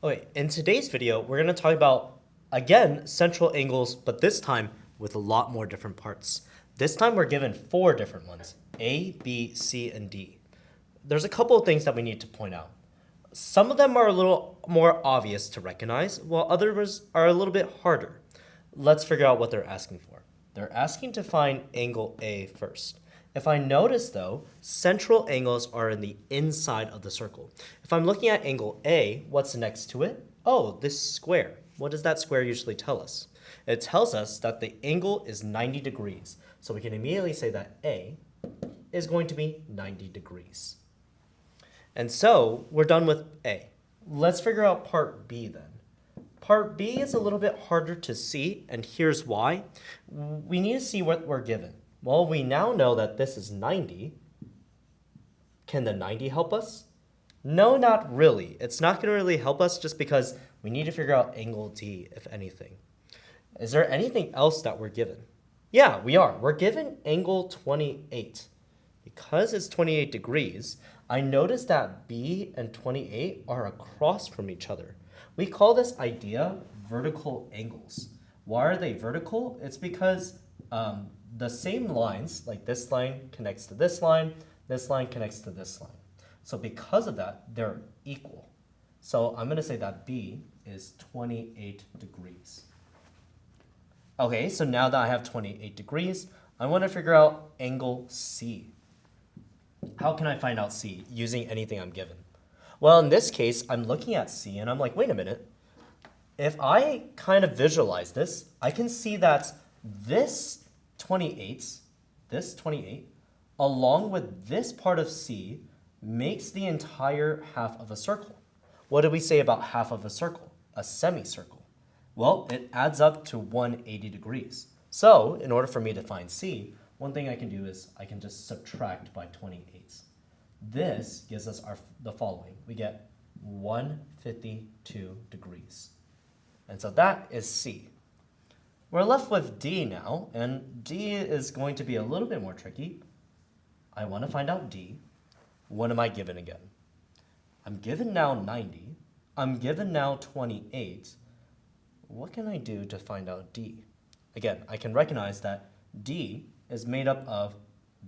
Okay, in today's video, we're going to talk about, again, central angles, but this time with a lot more different parts. This time we're given 4 different ones, A, B, C, and D. There's a couple of things that we need to point out. Some of them are a little more obvious to recognize, while others are a little bit harder. Let's figure out what they're asking for. They're asking to find angle A first. If I notice, though, central angles are in the inside of the circle. If I'm looking at angle A, what's next to it? Oh, this square. What does that square usually tell us? It tells us that the angle is 90 degrees. So we can immediately say that A is going to be 90 degrees. And so we're done with A. Let's figure out part B then. Part B is a little bit harder to see, and here's why. We need to see what we're given. Well, we now know that this is 90. Can the 90 help us? No, not really. It's not going to really help us just because we need to figure out angle D, if anything. Is there anything else that we're given? Yeah, we are. We're given angle 28. Because it's 28 degrees, I notice that B and 28 are across from each other. We call this idea vertical angles. Why are they vertical? It's because the same lines, like this line connects to this line connects to this line. So because of that, they're equal. So I'm going to say that B is 28 degrees. Okay, so now that I have 28 degrees, I want to figure out angle C. How can I find out C using anything I'm given? Well, in this case, I'm looking at C and I'm like, wait a minute. If I kind of visualize this, I can see that this 28, along with this part of C, makes the entire half of a circle. What do we say about half of a circle? A semicircle. Well, it adds up to 180 degrees. So, in order for me to find C, one thing I can do is I can just subtract by 28. This gives us the following. We get 152 degrees. And so that is C. We're left with D now, and D is going to be a little bit more tricky. I want to find out D. What am I given again? I'm given now 90. I'm given now 28. What can I do to find out D? Again, I can recognize that D is made up of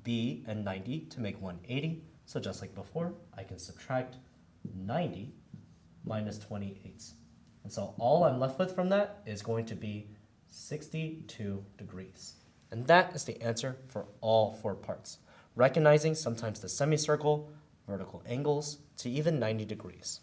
B and 90 to make 180. So just like before, I can subtract 90 minus 28. And so all I'm left with from that is going to be 62 degrees. And that is the answer for all 4 parts, recognizing sometimes the semicircle, vertical angles, to even 90 degrees.